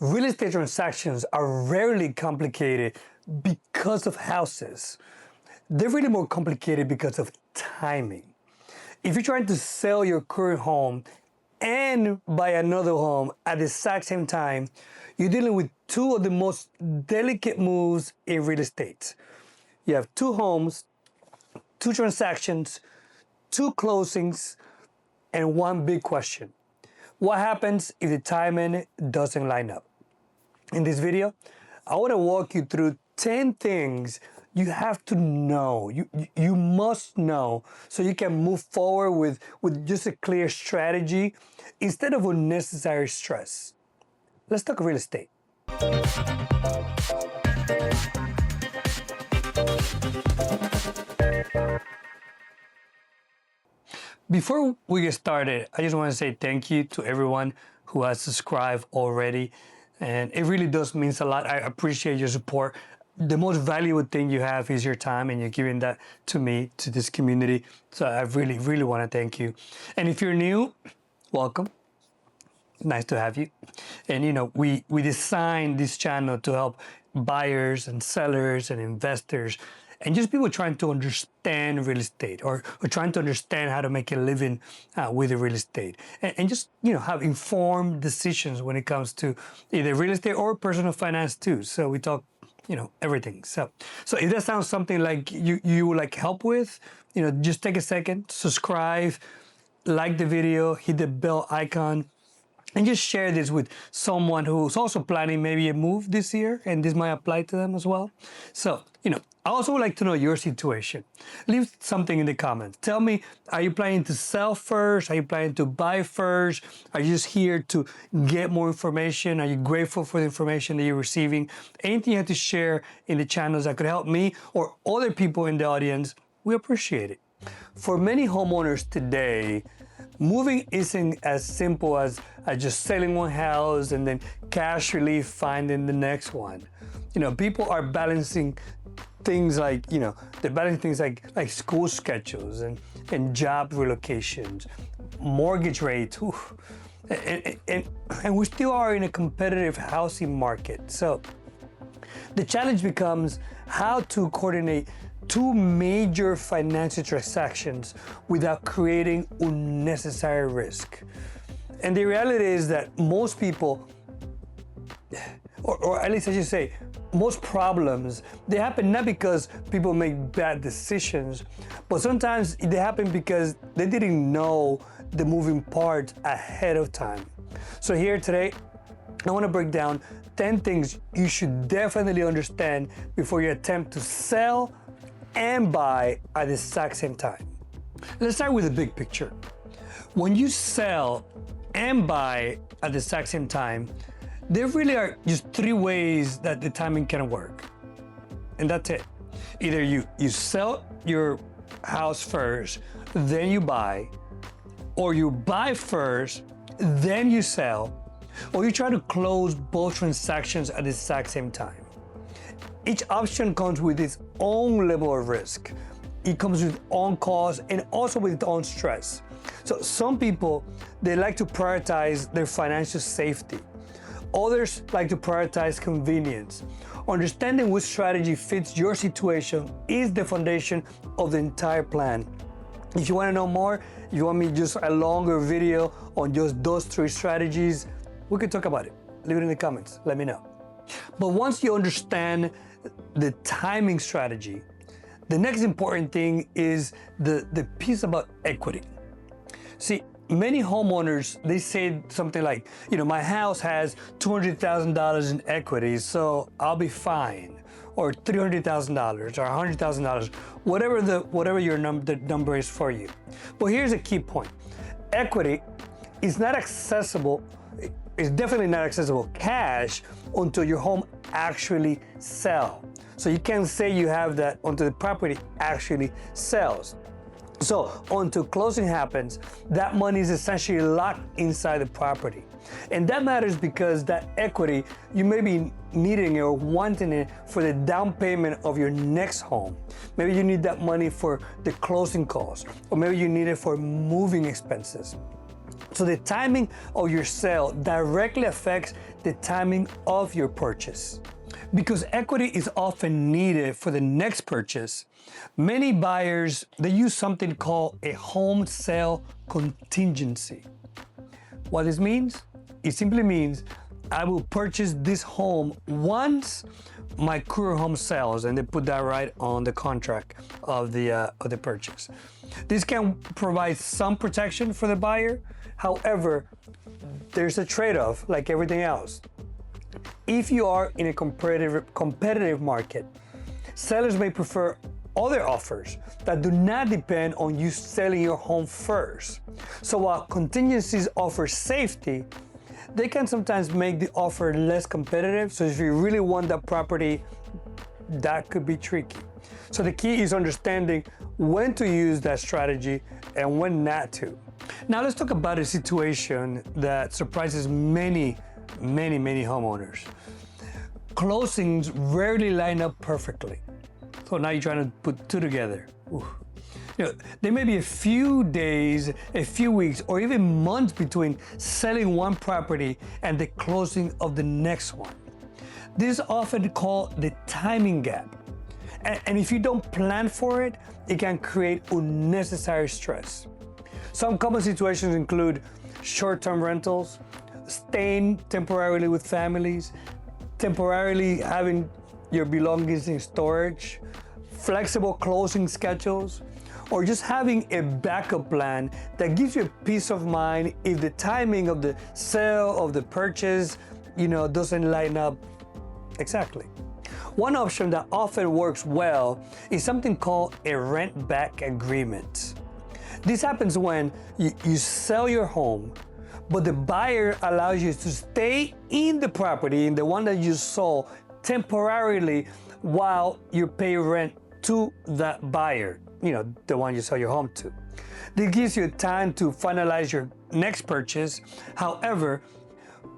Real estate transactions are rarely complicated because of houses. They're really more complicated because of timing. If you're trying to sell your current home and buy another home at the exact same time, you're dealing with two of the most delicate moves in real estate. You have two homes, two transactions, two closings, and one big question. What happens if the timing doesn't line up? In this video, I want to walk you through 10 things you have to know, you must know, so you can move forward with just a clear strategy instead of unnecessary stress. Let's talk real estate. Before we get started, I just want to say thank you to everyone who has subscribed already. And it really does mean a lot. I appreciate your support. The most valuable thing you have is your time, and you're giving that to me, to this community. So I really, really want to thank you. And if you're new, welcome. Nice to have you. And you know, we designed this channel to help buyers and sellers and investors and just people trying to understand real estate or trying to understand how to make a living with the real estate and just, you know, have informed decisions when it comes to either real estate or personal finance too. So we talk, you know, everything. So if that sounds something like you would like help with, you know, just take a second, subscribe, like the video, hit the bell icon, and just share this with someone who's also planning maybe a move this year, and this might apply to them as well. So, you know, I also would like to know your situation. Leave something in the comments. Tell me, are you planning to sell first? Are you planning to buy first? Are you just here to get more information? Are you grateful for the information that you're receiving? Anything you have to share in the channels that could help me or other people in the audience, we appreciate it. For many homeowners today, moving isn't as simple as just selling one house and then cash relief finding the next one. You know, people are balancing things like, you know, they're balancing things like school schedules and job relocations, mortgage rates, and we still are in a competitive housing market. So the challenge becomes how to coordinate two major financial transactions without creating unnecessary risk. And the reality is that most people, or at least I should say, most problems, they happen not because people make bad decisions, but sometimes they happen because they didn't know the moving parts ahead of time. So here today, I want to break down 10 things you should definitely understand before you attempt to sell and buy at the exact same time. Let's start with the big picture. When you sell and buy at the exact same time, there really are just three ways that the timing can work. And that's it. Either you sell your house first, then you buy, or you buy first, then you sell, or you try to close both transactions at the exact same time. Each option comes with its own level of risk. It comes with its own costs and also with its own stress. So some people, they like to prioritize their financial safety. Others like to prioritize convenience. Understanding which strategy fits your situation is the foundation of the entire plan. If you want to know more, if you want me just a longer video on just those three strategies, we can talk about it. Leave it in the comments, let me know. But once you understand the timing strategy, the next important thing is the piece about equity. See, many homeowners, they say something like, you know, my house has $200,000 in equity, so I'll be fine, or $300,000 or $100,000, whatever the number is for you. But here's a key point: equity is not accessible. It's definitely not accessible cash until your home actually sells. So you can't say you have that until the property actually sells. So until closing happens, that money is essentially locked inside the property. And that matters because that equity, you may be needing it or wanting it for the down payment of your next home. Maybe you need that money for the closing costs, or maybe you need it for moving expenses. So the timing of your sale directly affects the timing of your purchase. Because equity is often needed for the next purchase, many buyers, they use something called a home sale contingency. What this means? It simply means I will purchase this home once my current home sells, and they put that right on the contract of the purchase. This can provide some protection for the buyer. However, there's a trade-off like everything else. If you are in a competitive market, sellers may prefer other offers that do not depend on you selling your home first. So while contingencies offer safety, they can sometimes make the offer less competitive. So if you really want that property, that could be tricky. So the key is understanding when to use that strategy and when not to. Now let's talk about a situation that surprises many homeowners. Closings rarely line up perfectly. So now you're trying to put two together. Ooh. You know, there may be a few days, a few weeks, or even months between selling one property and the closing of the next one. This is often called the timing gap. And if you don't plan for it, it can create unnecessary stress. Some common situations include short-term rentals, staying temporarily with families, temporarily having your belongings in storage, flexible closing schedules, or just having a backup plan that gives you peace of mind if the timing of the sale, of the purchase, doesn't line up exactly. One option that often works well is something called a rent-back agreement. This happens when you sell your home, but the buyer allows you to stay in the property, in the one that you sold, temporarily while you pay rent to that buyer, the one you sell your home to. This gives you time to finalize your next purchase. However,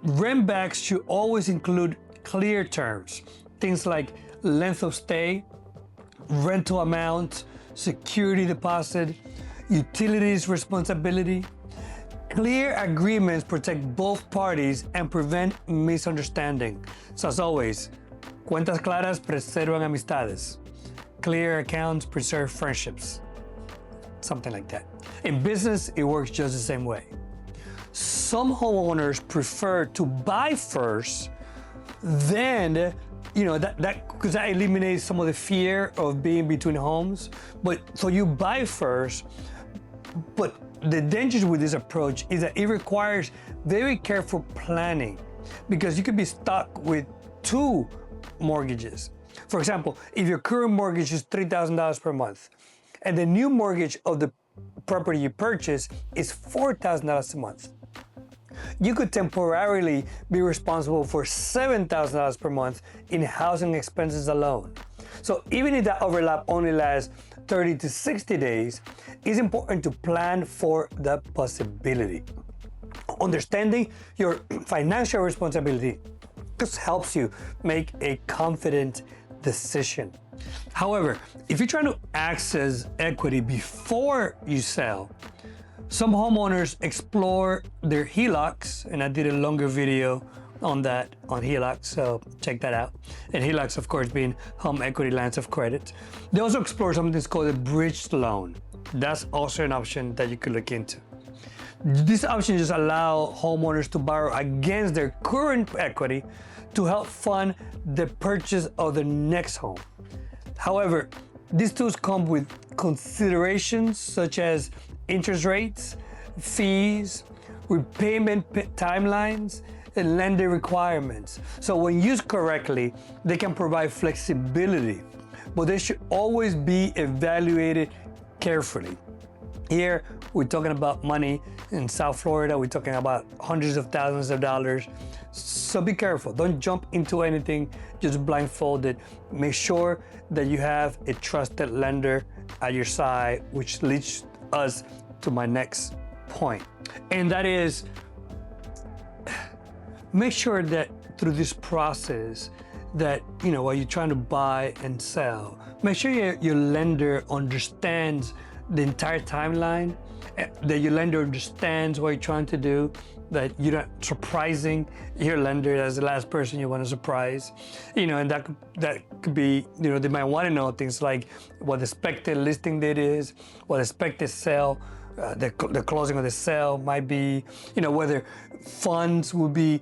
rent backs should always include clear terms, things like length of stay, rental amount, security deposit, utilities responsibility. Clear agreements protect both parties and prevent misunderstanding. So as always, cuentas claras preservan amistades. Clear accounts preserve friendships. Something like that. In business, it works just the same way. Some homeowners prefer to buy first, then because that eliminates some of the fear of being between homes. But so you buy first, but the danger with this approach is that it requires very careful planning, because you could be stuck with two mortgages. For example, if your current mortgage is $3,000 per month and the new mortgage of the property you purchase is $4,000 a month, you could temporarily be responsible for $7,000 per month in housing expenses alone. So even if that overlap only lasts 30 to 60 days, it's important to plan for that possibility. Understanding your financial responsibility just helps you make a confident decision. However, if you're trying to access equity before you sell, some homeowners explore their HELOCs, and I did a longer video on that on HELOCs, so check that out. And HELOCs, of course, being home equity lines of credit. They also explore something that's called a bridge loan. That's also an option that you could look into. This option just allows homeowners to borrow against their current equity to help fund the purchase of the next home. However, these tools come with considerations such as interest rates, fees, repayment timelines, and lender requirements. So when used correctly, they can provide flexibility, but they should always be evaluated carefully. Here, we're talking about money. In South Florida, we're talking about hundreds of thousands of dollars. So be careful. Don't jump into anything just blindfolded. Make sure that you have a trusted lender at your side, which leads us to my next point. And that is, make sure that through this process that, while you're trying to buy and sell, make sure your lender understands the entire timeline, that your lender understands what you're trying to do, that you're not surprising your lender as the last person you want to surprise. And that could be, they might want to know things like what the expected listing date is, what the expected sale, the closing of the sale might be, whether funds will be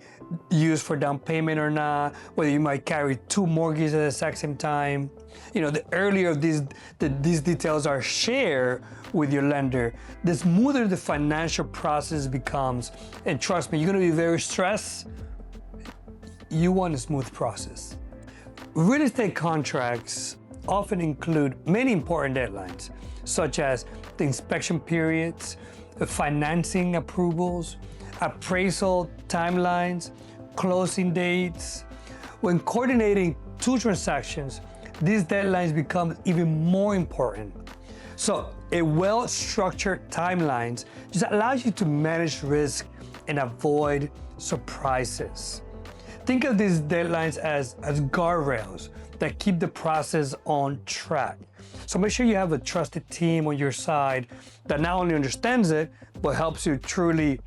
used for down payment or not, whether you might carry 2 mortgages at the exact same time. The earlier these details are shared with your lender, the smoother the financial process becomes. And trust me, you're going to be very stressed. You want a smooth process. Real estate contracts often include many important deadlines, such as the inspection periods, the financing approvals, appraisal timelines, closing dates. When coordinating 2 transactions, these deadlines become even more important. So a well-structured timelines just allows you to manage risk and avoid surprises. Think of these deadlines as guardrails that keep the process on track. So make sure you have a trusted team on your side that not only understands it, but helps you truly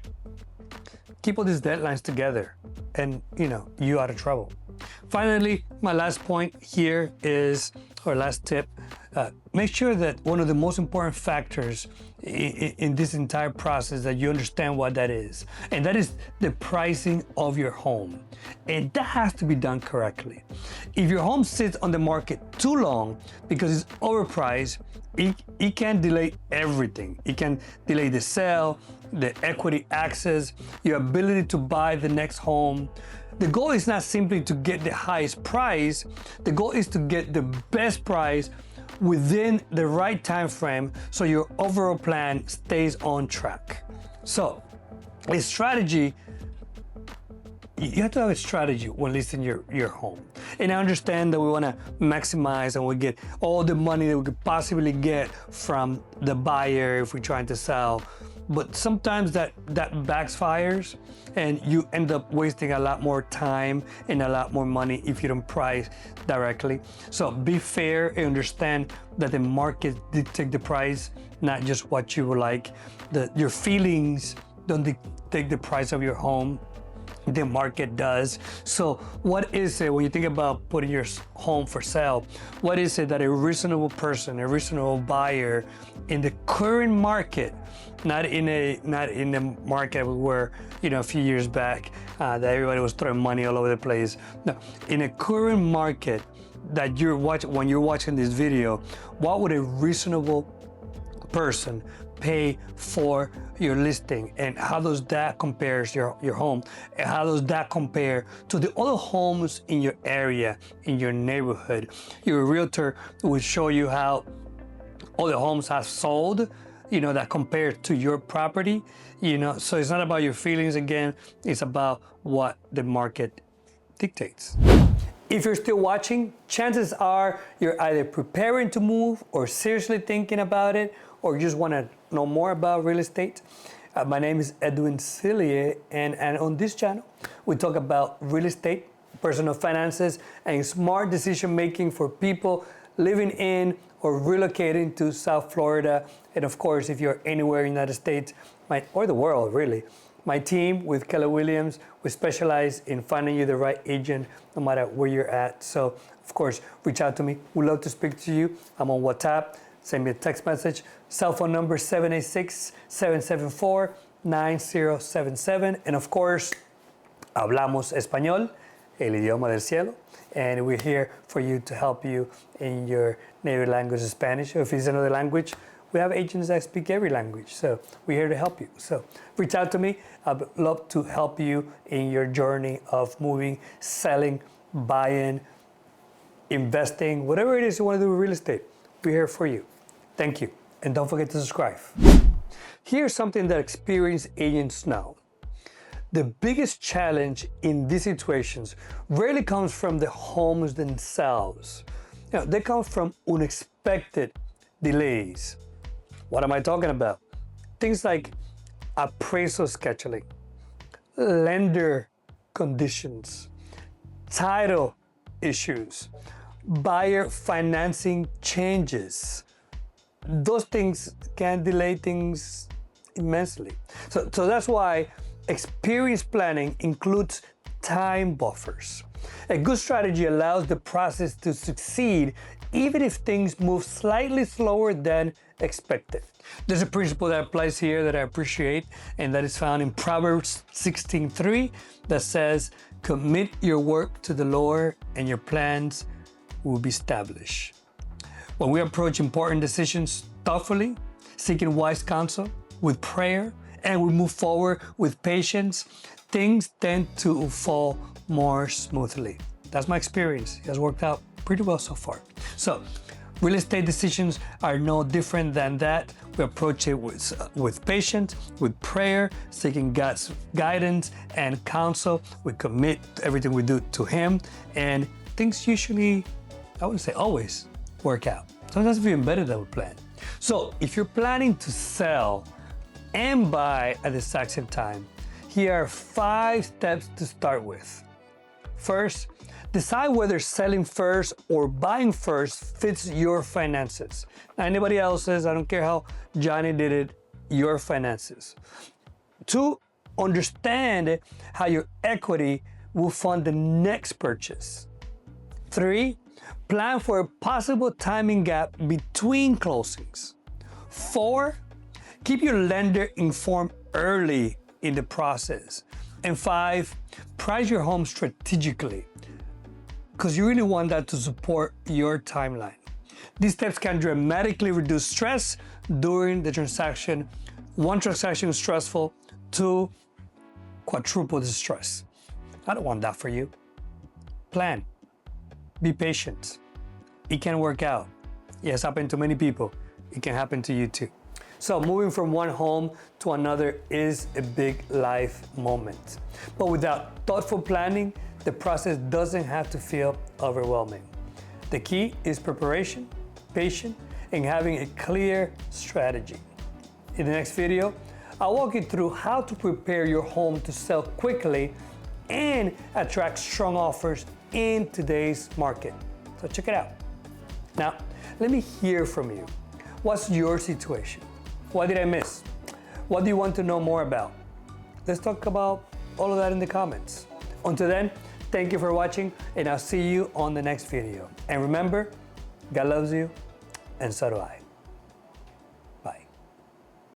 keep all these deadlines together and, you out of trouble. Finally, my last point here is, or last tip, make sure that one of the most important factors in this entire process that you understand what that is. And that is the pricing of your home. And that has to be done correctly. If your home sits on the market too long because it's overpriced, it can delay everything. It can delay the sale, the equity access, your ability to buy the next home. The goal is not simply to get the highest price. The goal is to get the best price within the right time frame so your overall plan stays on track. So a strategy, you have to have a strategy when listing your home. And I understand that we want to maximize and we get all the money that we could possibly get from the buyer if we're trying to sell. But sometimes that backfires and you end up wasting a lot more time and a lot more money if you don't price directly. So be fair and understand that the market dictates the price, not just what you would like. Your feelings don't dictate the price of your home. The market does. So what is it when you think about putting your home for sale? What is it that a reasonable person, a reasonable buyer in the current market, not in the market where, a few years back that everybody was throwing money all over the place. No, in a current market that you're watching, when you're watching this video, what would a reasonable person pay for your listing, and how does that compare your home, and how does that compare to the other homes in your area, in your neighborhood? Your realtor will show you how other homes have sold, that compared to your property, so it's not about your feelings again, it's about what the market dictates. If you're still watching, chances are you're either preparing to move or seriously thinking about it, or you just want to know more about real estate. My name is Edwin Cillier, and on this channel, we talk about real estate, personal finances, and smart decision making for people living in or relocating to South Florida. And of course, if you're anywhere in the United States, or the world really, my team with Keller Williams, we specialize in finding you the right agent no matter where you're at. So of course, reach out to me. We'd love to speak to you. I'm on WhatsApp. Send me a text message. Cell phone number 786-774-9077. And of course, hablamos español, el idioma del cielo. And we're here for you to help you in your native language, Spanish. Or if it's another language, we have agents that speak every language. So we're here to help you. So reach out to me. I'd love to help you in your journey of moving, selling, buying, investing, whatever it is you want to do with real estate. We're here for you. Thank you. And don't forget to subscribe. Here's something that experienced agents know. The biggest challenge in these situations rarely comes from the homes themselves. They come from unexpected delays. What am I talking about? Things like appraisal scheduling, lender conditions, title issues, buyer financing changes, those things can delay things immensely. So that's why experience planning includes time buffers. A good strategy allows the process to succeed even if things move slightly slower than expected. There's a principle that applies here that I appreciate, and that is found in Proverbs 16:3 that says, "Commit your work to the Lord and your plans will be established." When we approach important decisions thoughtfully, seeking wise counsel, with prayer, and we move forward with patience, things tend to fall more smoothly. That's my experience. It has worked out pretty well so far. So, real estate decisions are no different than that. We approach it with patience, with prayer, seeking God's guidance and counsel. We commit everything we do to Him, and things usually, I wouldn't say always, work out. Sometimes it's even better than we plan. So, if you're planning to sell and buy at the exact same time, here are 5 steps to start with. First, decide whether selling first or buying first fits your finances. Not anybody else's, I don't care how Johnny did it, your finances. 2, understand how your equity will fund the next purchase. 3, plan for a possible timing gap between closings. 4, keep your lender informed early in the process. And 5, price your home strategically, because you really want that to support your timeline. These steps can dramatically reduce stress during the transaction. 1 transaction is stressful, 2, quadruple the stress. I don't want that for you. Plan. Be patient. It can work out. It has happened to many people. It can happen to you too. So moving from one home to another is a big life moment. But without thoughtful planning, the process doesn't have to feel overwhelming. The key is preparation, patience, and having a clear strategy. In the next video, I'll walk you through how to prepare your home to sell quickly and attract strong offers in today's market. So check it out. Now, let me hear from you. What's your situation? What did I miss? What do you want to know more about? Let's talk about all of that in the comments. Until then, thank you for watching, and I'll see you on the next video. And remember, God loves you, and so do I.